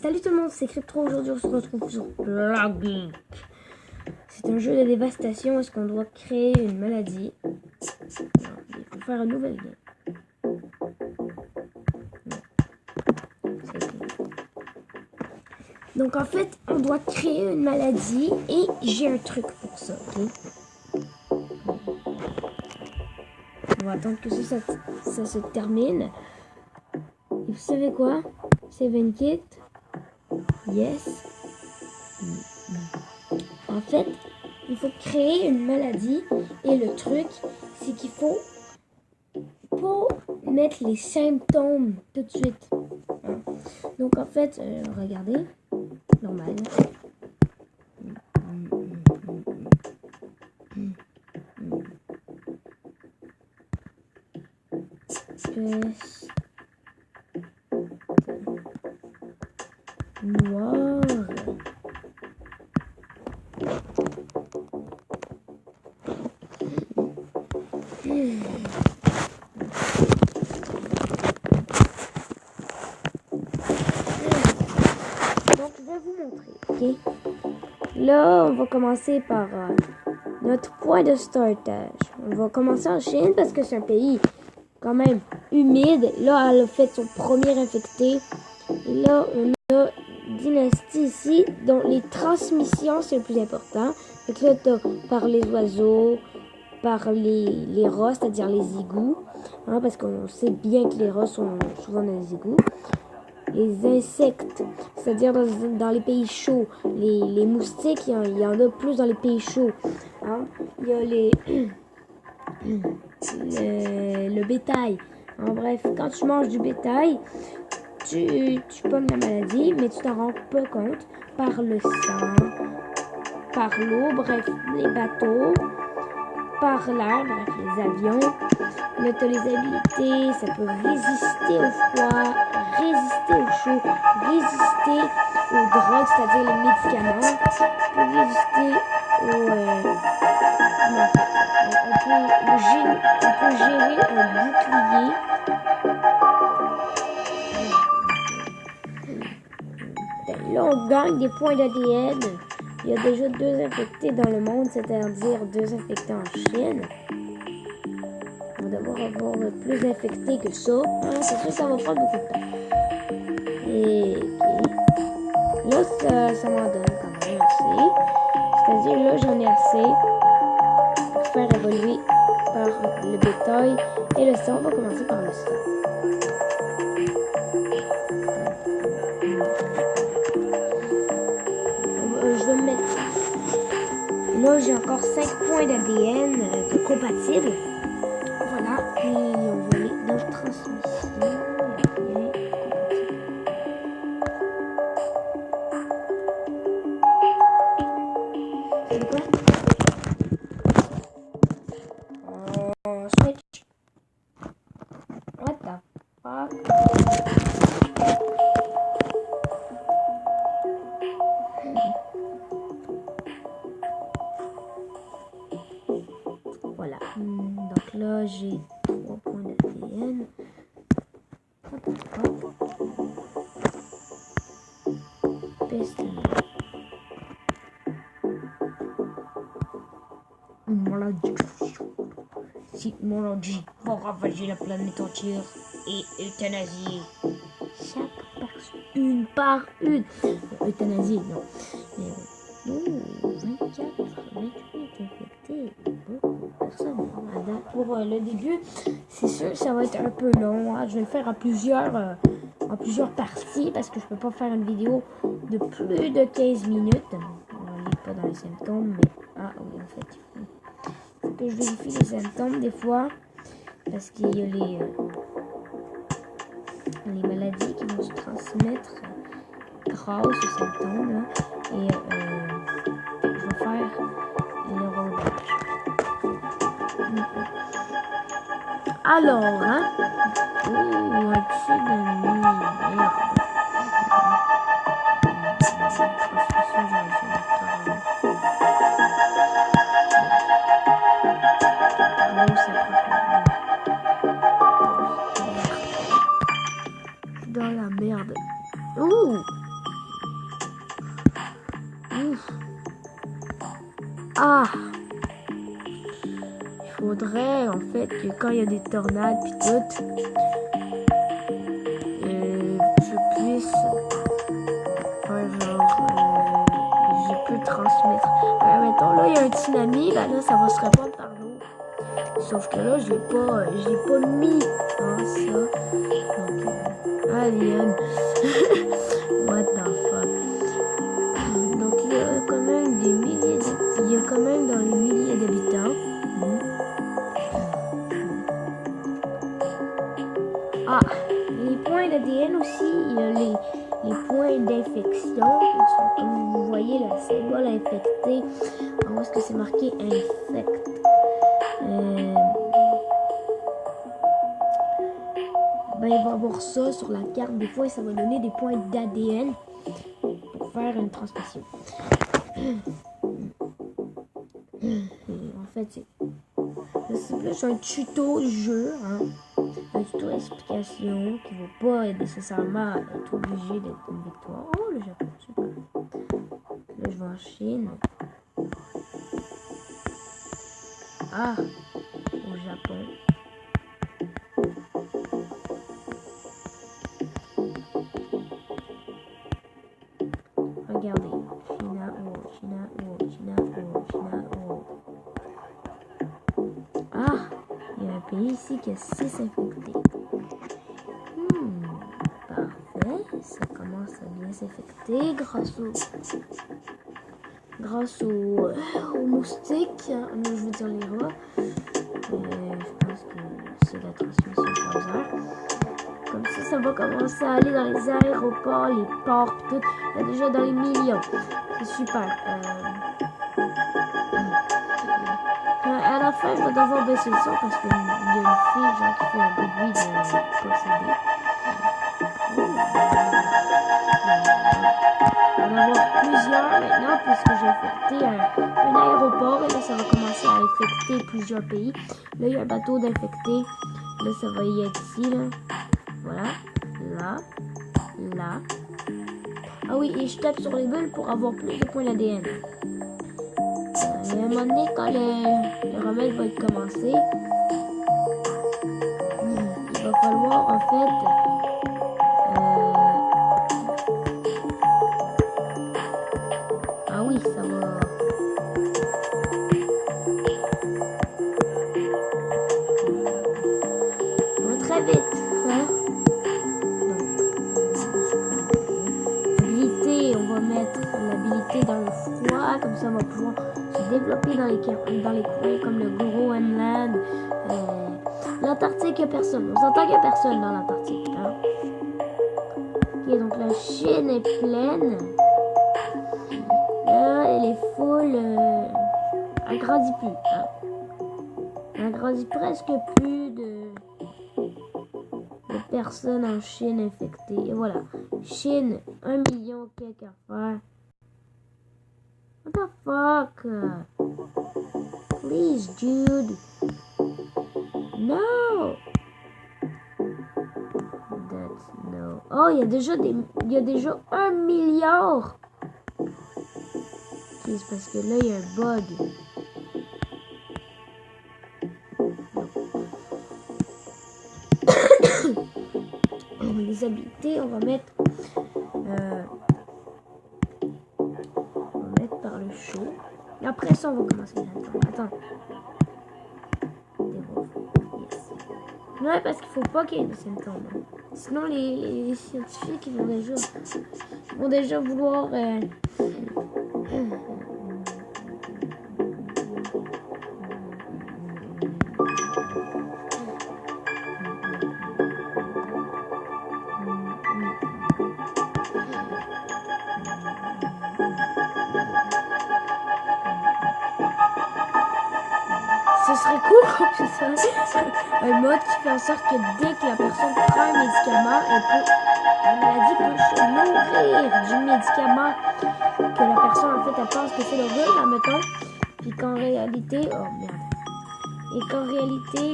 Salut tout le monde, c'est Crypto. Aujourd'hui, on se retrouve sur Block. C'est un jeu de dévastation. Est-ce qu'on doit créer une maladie? Non, il faut faire un nouvel game. Donc en fait, on doit créer une maladie et j'ai un truc pour ça, ok? On va attendre que ça se termine. Et vous savez quoi? Save and quit. Yes. En fait, il faut créer une maladie et le truc, c'est qu'il faut pas mettre les symptômes tout de suite. Hein? Donc en fait, regardez, normal. Noir. Donc je vais vous montrer, ok? Là, on va commencer par notre point de startage. On va commencer en Chine parce que c'est un pays quand même humide. Là, elle a fait son premier infecté. Et là, on a dynastie ici, dont les transmissions, c'est le plus important. Fait que là, t'as par les oiseaux, par les rats, c'est-à-dire les égouts. Hein, parce qu'on sait bien que les rats sont souvent dans les égouts. Les insectes, c'est-à-dire dans les pays chauds. Les moustiques, il y en a plus dans les pays chauds. Hein. Il y a le bétail. En bref, quand tu manges du bétail, tu pognes la maladie, mais tu t'en rends pas compte par le sang, par l'eau, bref, les bateaux, par l'air, bref, les avions. Là, tu as les habilités, ça peut résister au froid, résister au chaud, résister aux drogues, c'est-à-dire les médicaments, peut résister aux... on peut gérer un bouclier. Là, on gagne des points d'ADN. Il y a déjà 2 infectés dans le monde, c'est-à-dire 2 infectés en Chine. On va devoir avoir plus d'infectés que ça. Hein, c'est sûr que ça va prendre beaucoup de temps. Et là, ça m'en donne quand même assez. C'est-à-dire, là, j'en ai assez pour faire évoluer par le bétail et le sang. On va commencer par le sang. Je vais me mettre... Là, j'ai encore 5 points d'ADN compatibles. Voilà. Et on va aller dans transmission. C'est quoi? Switch. What the fuck? Voilà. Donc là, j'ai 3 points d'ADN. Peste. Maladie. Si maladie va ravager la planète entière et euthanasier chaque personne, une par une. Euthanasie, non. Mais non, 24, 28 infectés. Beaucoup de personnes. Pour le début, c'est sûr que ça va être un peu long. Hein. Je vais le faire en plusieurs parties parce que je peux pas faire une vidéo de plus de 15 minutes. On n'est pas dans les symptômes, mais... Ah oui, en fait, il faut que je vérifie les symptômes des fois parce qu'il y a les maladies qui vont se transmettre grâce aux symptômes. Là. Et je vais faire le rollback. Alors, hein? Oh, un tsunami, merde. Dans la merde. Ouh! Ah! Il faudrait, en fait, que quand il y a des tornades puis tout, je puisse faire genre... je peux transmettre. Mettons, là, il y a un tsunami, ben là, ça va se répandre par l'eau. Sauf que là, je l'ai pas mis en ça. Donc, alien. What the fuck? Donc, il y a quand même des milliers il y a quand même dans les milliers d'habitants. Ah, les points d'ADN aussi, il y a les points d'infection. Comme vous voyez, le symbole infecté. Où est-ce que c'est marqué infect? Ben, il va avoir ça sur la carte. Des fois, ça va donner des points d'ADN pour faire une transmission. En fait, c'est un tuto du jeu, hein. Un tuto explication qui ne va pas nécessairement être obligé d'être une victoire. Oh, le Japon, super. Là, je vais en Chine. Ah, au Japon. Regardez. China, oh, China, oh, China, oh, China, oh. Ah, il y a un pays ici qui a 6 infectés. Parfait. Ça commence à bien s'infecter grâce aux moustiques. Je veux dire les rats. Je pense que c'est la transmission par hasard. Comme ça va commencer à aller dans les aéroports, les ports, tout. Il y a déjà dans les millions. C'est super. À la fin, je vais devoir baisser le son parce qu'il y a une fille genre, qui fait un bruit de posséder. On va en avoir plusieurs maintenant puisque j'ai infecté un aéroport et là ça va commencer à infecter plusieurs pays. Là il y a un bateau d'infecté. Là ça va y être ici là. Voilà. Là. Ah oui, et je tape sur les bulles pour avoir plus de points d'ADN. Et à un moment donné, quand le remède va être commencé, il va falloir en fait ah oui, ça va. Ça va très vite, hein? Habilité, on va mettre l'habilité dans le froid, comme ça on va pouvoir se développer dans les coins comme le Groenland. L'Antarctique, il n'y a personne. On s'entend qu'il n'y a personne dans l'Antarctique. Hein? Ok, donc la Chine est pleine. Là, elle est full. Elle grandit plus. Hein? Elle grandit presque plus de personnes en Chine infectées. Et voilà. Chine, 1 million quelques affaires. What the fuck? Please, dude. No. That's no. Oh, il y a déjà 1 milliard. Okay, c'est parce que là, il y a un bug. Les habilités, on va mettre par le chaud. Et après ça, on va commencer les symptômes. Attends. Yes. Non, parce qu'il faut pas qu'il y ait de symptômes. Hein. Sinon, les scientifiques ils vont déjà vouloir... Ce serait cool comme ça. Un mode qui fait en sorte que dès que la personne prend un médicament, la maladie peut nourrir du médicament que la personne en fait elle pense que c'est le rhume, admettons. Puis qu'en réalité, oh merde. Et qu'en réalité,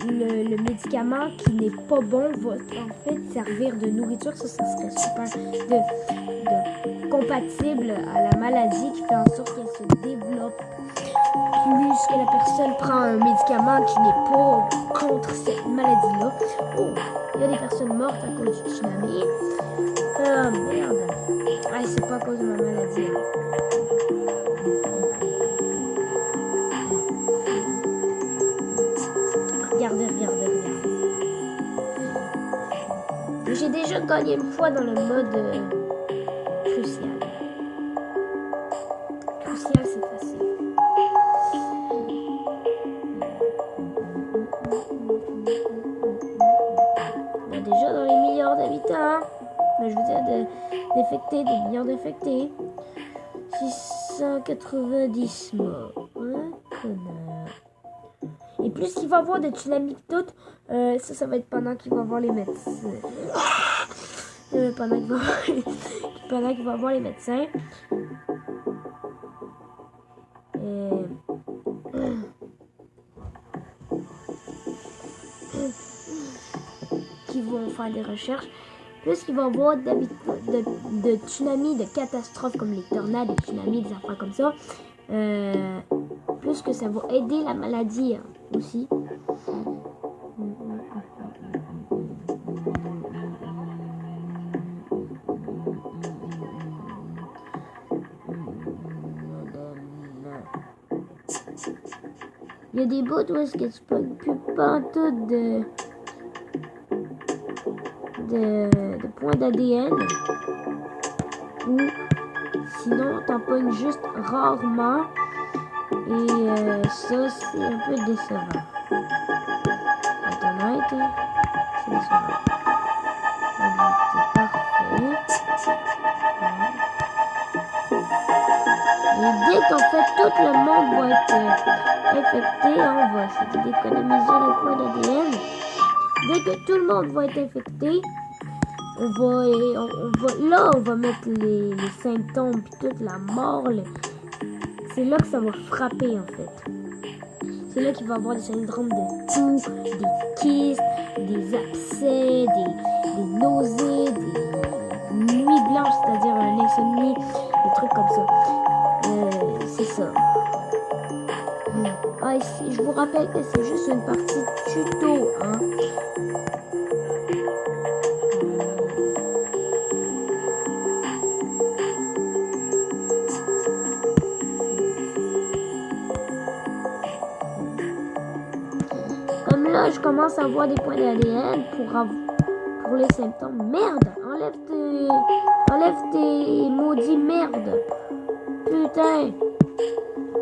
le médicament qui n'est pas bon va en fait servir de nourriture. Ça serait super compatible à la maladie qui fait en sorte qu'elle se développe plus que la personne prend un médicament qui n'est pas contre cette maladie-là. Oh, il y a des personnes mortes à cause du tsunami. Ah merde. Ah, c'est pas à cause de ma maladie. Regardez. J'ai déjà gagné une fois dans le mode crucial. Crucial, c'est facile. On est déjà dans les milliards d'habitants. Mais je veux dire des milliards d'infectés. 690 morts. Hein, connard. Et plus qu'il va y avoir de tsunamis que d'autres, ça va être pendant qu'il va voir les médecins. Pendant qu'il va voir les médecins. Qui vont faire des recherches. Plus qu'il va y avoir de tsunamis, de catastrophes comme les tornades, les tsunamis, des affaires comme ça. Plus que ça va aider la maladie aussi. Il y a des bouts où est-ce que tu peux plus pantoute de points d'ADN. Ou sinon t'en pognes juste rarement. Et ça c'est un peu décevant. Internet, c'est décevant. C'est parfait. Et dès qu'en fait tout le monde va être infecté, on va essayer d'économiser les points d'ADN. Dès que tout le monde va être infecté, on va mettre les symptômes puis toute la mort. C'est là que ça va frapper en fait. C'est là qu'il va y avoir des syndromes de toux, des kystes, des abcès, des nausées, des nuits blanches, c'est-à-dire un insomnie, des trucs comme ça. C'est ça. Ah, ici, je vous rappelle que c'est juste une partie tuto, hein. Comme là, je commence à avoir des points d'ADN pour les symptômes. Merde! Enlève tes maudits merdes! Putain!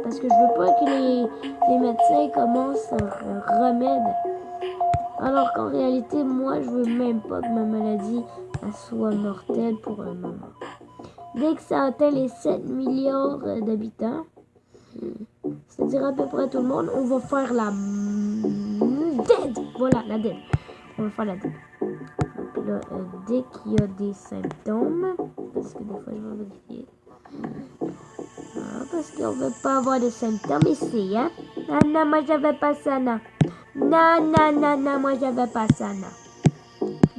Parce que je veux pas que les médecins commencent un remède. Alors qu'en réalité, moi, je veux même pas que ma maladie soit mortelle pour un moment. Dès que ça atteint les 7 milliards d'habitants, c'est-à-dire à peu près tout le monde, on va faire la dead. Voilà, la dead. On va faire la dead. Donc là, dès qu'il y a des symptômes, parce que des fois, je vais vérifier. Parce qu'on veut pas avoir de symptômes ici, hein. Non, moi j'avais pas ça, non. Non, moi j'avais pas ça, non.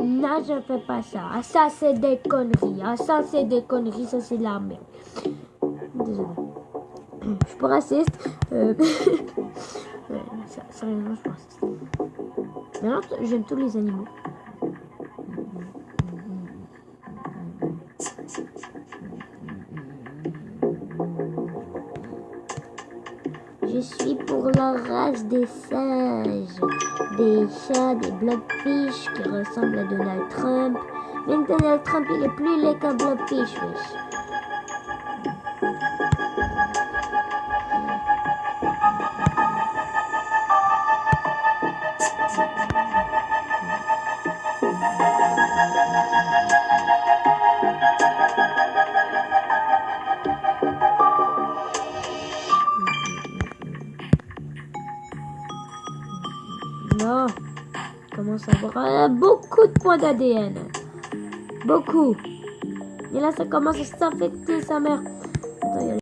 Non, je fais pas ça. Ah, ça c'est des conneries. Ah, ça c'est des conneries, ça c'est de la merde. Désolé. Je suis pas raciste. Sérieusement, je suis pas raciste. Maintenant, j'aime tous les animaux. Je suis pour la race des singes, des chats, des blobfish qui ressemblent à Donald Trump. Même Donald Trump, il est plus laid qu'un blobfish, wesh. Non, commence à avoir beaucoup de points d'ADN. Beaucoup. Et là, ça commence à s'infecter, sa mère.